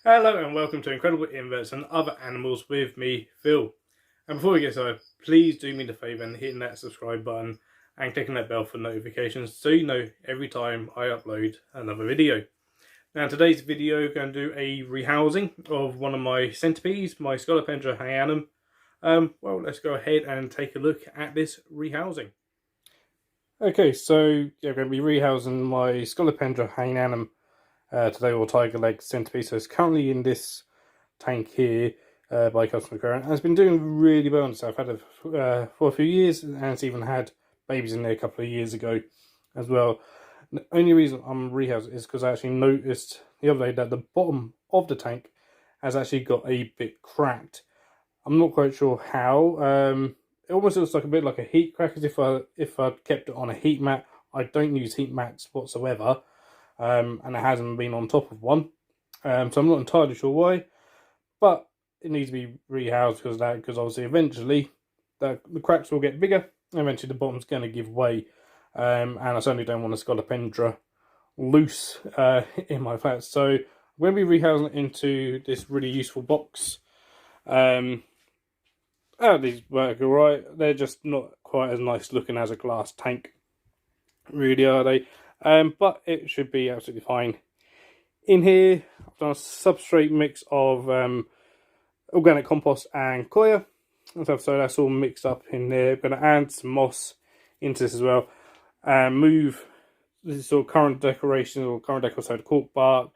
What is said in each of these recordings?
Hello and welcome to Incredible Inverts and Other Animals with me, Phil. And before we get started, please do me the favour and hitting that subscribe button and clicking that bell for notifications so you know every time I upload another video. Now in today's video we're going to do a rehousing of one of my centipedes, my Scolopendra hainanum. Well, let's go ahead and take a look at this rehousing. Okay, so yeah, we're going to be rehousing my Scolopendra hainanum today, or tiger leg centipede. So it's currently in this tank here by customer care, and it's been doing really well. So I've had it for a few years, and it's even had babies in there a couple of years ago as well. The only reason I'm rehousing is because I actually noticed the other day that the bottom of the tank has actually got a bit cracked. I'm not quite sure how. It almost looks like a bit like a heat crack, as if I kept it on a heat mat. I don't use heat mats whatsoever. And it hasn't been on top of one, so I'm not entirely sure why, but it needs to be rehoused because of that, because obviously eventually the cracks will get bigger, and eventually the bottom's going to give way, and I certainly don't want a Scolopendra loose in my flat. So I'm going to be rehousing it into this really useful box. These work alright. They're just not quite as nice looking as a glass tank, really, are they? But it should be absolutely fine. In here, I've done a substrate mix of organic compost and coir. So that's all mixed up in there. I'm going to add some moss into this as well. And move this sort of current decoration, or current decor, so the cork bark,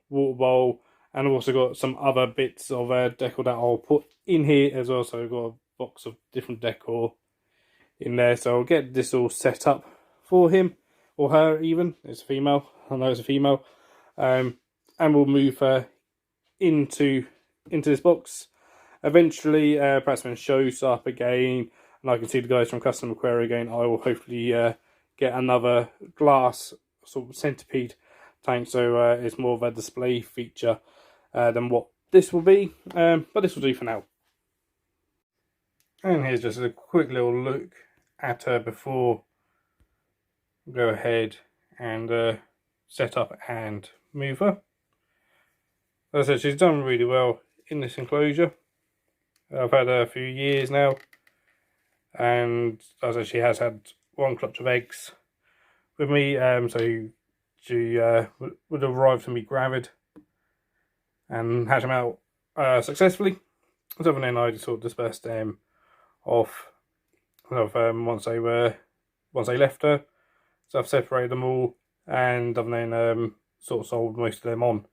water bowl, and I've also got some other bits of decor that I'll put in here as well. So I've got a box of different decor in there. So I'll get this all set up for him. Or her, even. It's a female. I know it's a female. And we'll move her into this box. Eventually, perhaps when shows up again, and I can see the guys from Customer Query again, I will hopefully get another glass sort of centipede tank. So it's more of a display feature than what this will be. But this will do for now. And here's just a quick little look at her before go ahead and set up and move her. As I said, she's done really well in this enclosure. I've had her a few years now, and as I said, she has had one clutch of eggs with me, so she would arrive to me gravid and hatch them out successfully. So then I just sort of dispersed them off once they left her. So I've separated them all, and I've then sort of sold most of them on.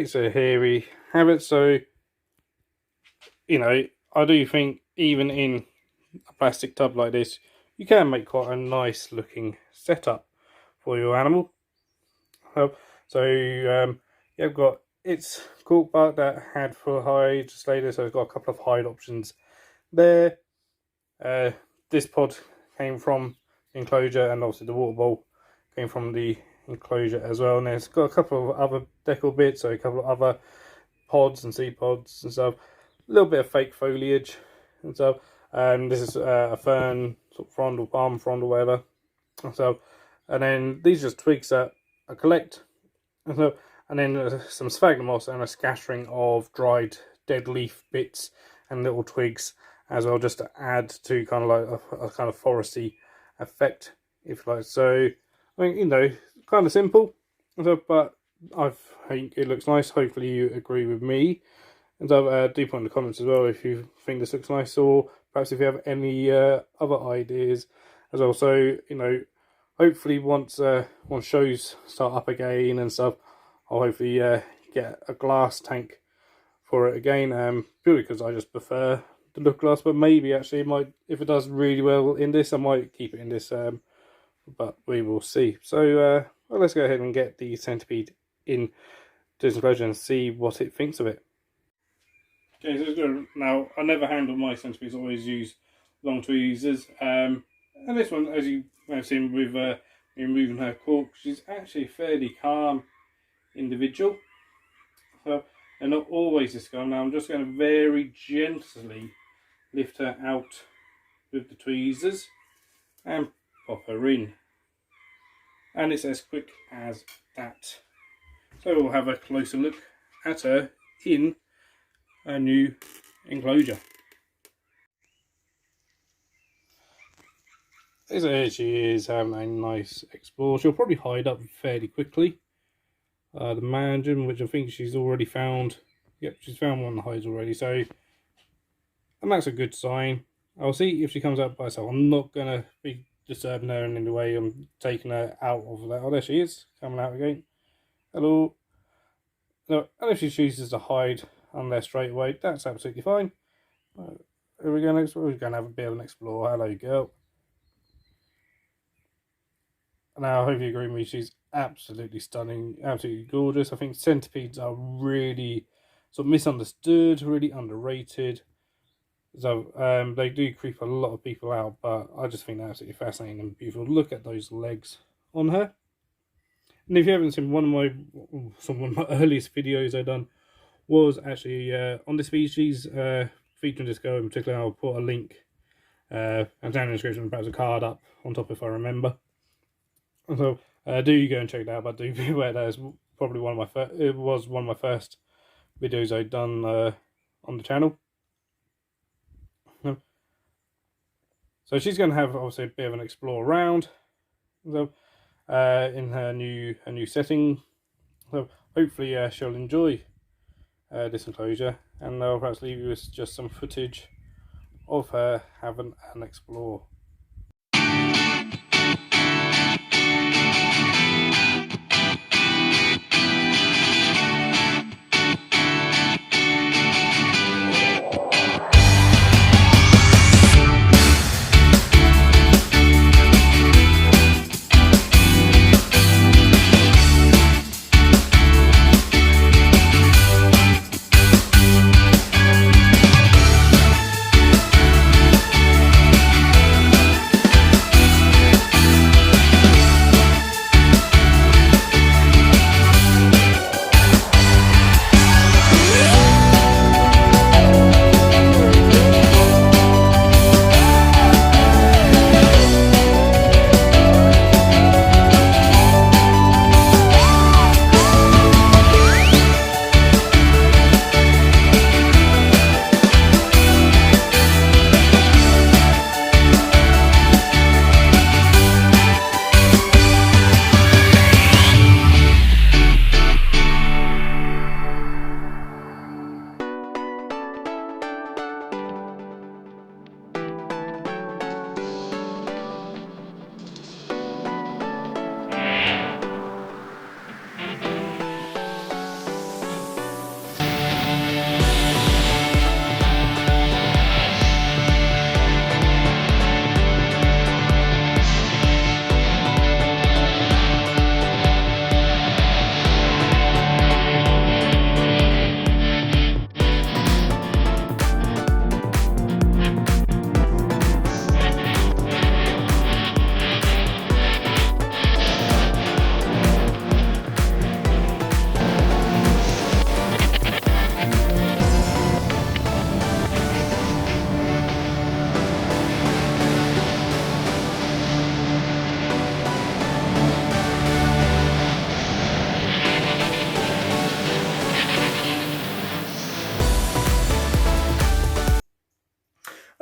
Okay, so here we have it. So, you know, I do think even in a plastic tub like this, you can make quite a nice looking setup for your animal. So you've got its cork bark that had for hide slater, so it's got a couple of hide options there. This pod came from the enclosure, and obviously the water bowl came from the enclosure as well. And it's got a couple of other decor bits, so a couple of other pods and seed pods and stuff. A little bit of fake foliage and stuff. This is a fern, sort of frond or palm frond or whatever. And then these are just twigs that I collect. And then some sphagnum moss and a scattering of dried dead leaf bits and little twigs as well, just to add to kind of like a kind of foresty effect, if you like. So, I mean, you know, kind of simple, but I think it looks nice. Hopefully you agree with me. And so do put in the comments as well if you think this looks nice, or perhaps if you have any other ideas as well. So, you know, hopefully once shows start up again and stuff, I'll hopefully get a glass tank for it again, purely because I just prefer the look glass. But maybe actually it might, if it does really well in this, I might keep it in this, but we will see. So well, let's go ahead and get the centipede in this enclosure and see what it thinks of it. Okay, so it's good. Now, I never handle my centipedes, I always use long tweezers. And this one, as you may have seen with me removing her cork, she's actually a fairly calm individual. So they're not always this calm. Now I'm just going to very gently lift her out with the tweezers and pop her in. And it's as quick as that. So we'll have a closer look at her in a new enclosure. So here she is having a nice explore. She'll probably hide up fairly quickly. The mandarin, which I think she's already found. Yep, she's found one of the hides already. So, and that's a good sign. I'll see if she comes out by herself. I'm not going to be disturbing her in any way. I'm taking her out of that. Oh, there she is, coming out again. Hello. No, and if she chooses to hide on there straight away, that's absolutely fine. Here we go next. We're going to have a bit of an explore. Hello, girl. Now, I hope you agree with me, she's absolutely stunning, absolutely gorgeous. I think centipedes are really sort of misunderstood, really underrated. So they do creep a lot of people out, but I just think they're absolutely fascinating and beautiful. Look at those legs on her. And if you haven't seen one of my earliest videos I've done was actually on this species, featuring this girl in particular. I'll put a link and down in the description, perhaps a card up on top if I remember. So do go and check it out, but do be aware that is probably one of my first. It was one of my first videos I'd done on the channel. So she's going to have obviously a bit of an explore around. So in her new setting. So hopefully she'll enjoy this enclosure, and I'll perhaps leave you with just some footage of her having an explore.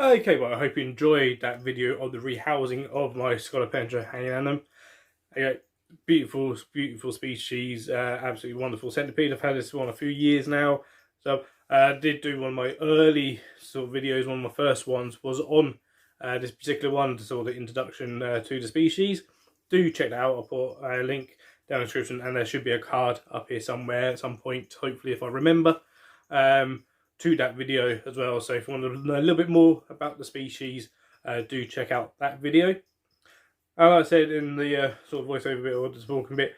Okay, well, I hope you enjoyed that video of the rehousing of my Scolopendra hainanum. Beautiful, beautiful species, absolutely wonderful centipede. I've had this one a few years now. So I did do one of my early sort of videos. One of my first ones was on this particular one, to sort of introduction to the species. Do check that out. I'll put a link down in the description, and there should be a card up here somewhere at some point, hopefully, if I remember, to that video as well. So if you want to know a little bit more about the species, do check out that video. Like I said in the sort of voiceover bit or the talking bit,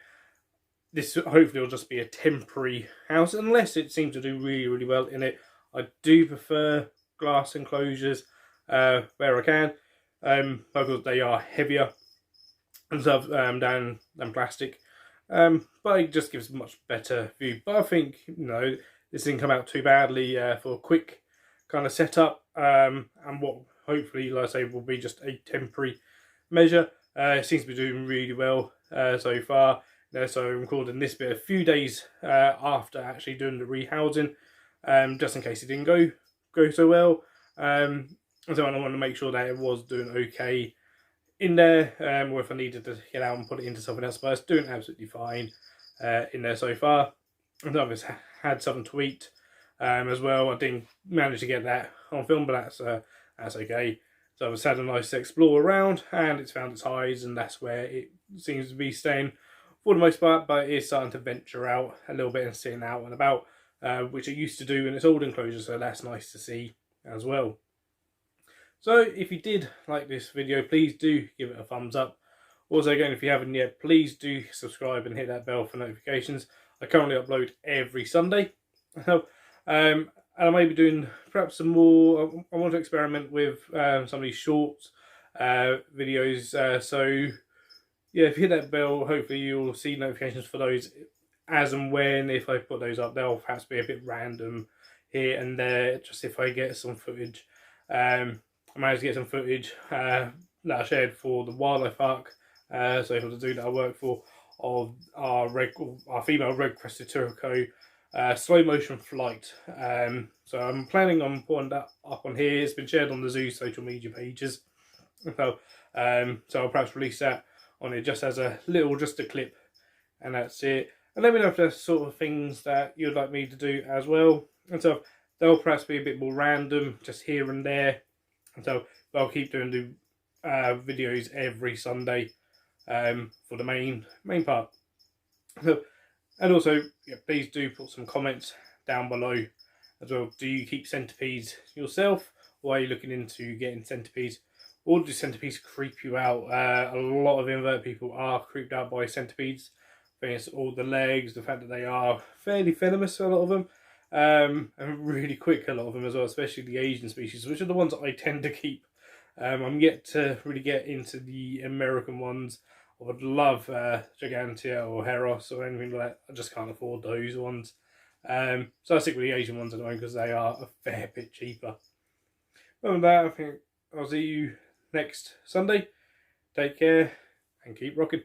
this hopefully will just be a temporary house, unless it seems to do really, really well in it. I do prefer glass enclosures where I can, because they are heavier and stuff than plastic. But it just gives a much better view. But I think, you know, this didn't come out too badly for a quick kind of setup, and what hopefully, like I say, will be just a temporary measure. It seems to be doing really well so far. So I'm recording this bit a few days after actually doing the rehousing, just in case it didn't go so well. And so I want to make sure that it was doing okay in there, or if I needed to get out and put it into something else. But it's doing absolutely fine in there so far. And I've had something to eat as well. I didn't manage to get that on film, but that's okay. So I've had a nice explore around, and it's found its highs, and that's where it seems to be staying for the most part. But it is starting to venture out a little bit and sitting out and about, which it used to do in its old enclosure, so that's nice to see as well. So if you did like this video, please do give it a thumbs up. Also, again, if you haven't yet, please do subscribe and hit that bell for notifications. I currently upload every Sunday. And I may be doing perhaps some more. I want to experiment with some of these short videos. So yeah, if you hit that bell, hopefully you'll see notifications for those as and when. If I put those up, they'll perhaps be a bit random here and there, just if I get some footage. I managed to get some footage that I shared for the wildlife park. So for the zoo that I work for, of our female red-crested turco slow motion flight. So I'm planning on putting that up on here. It's been shared on the zoo social media pages. So I'll perhaps release that on it just as a clip, and that's it. And let me know if there's sort of things that you'd like me to do as well. And so they'll perhaps be a bit more random, just here and there. And so I'll keep doing the videos every Sunday for the main part. So, and also, yeah, please do put some comments down below as well. Do you keep centipedes yourself, or are you looking into getting centipedes? Or do centipedes creep you out? A lot of invert people are creeped out by centipedes. I think it's all the legs, the fact that they are fairly venomous, a lot of them, and really quick, a lot of them as well, especially the Asian species, which are the ones that I tend to keep. I'm yet to really get into the American ones. I would love Gigantea or Heros or anything like that. I just can't afford those ones. So I stick with the Asian ones at the moment because they are a fair bit cheaper. Other than that, I think I'll see you next Sunday. Take care and keep rocking.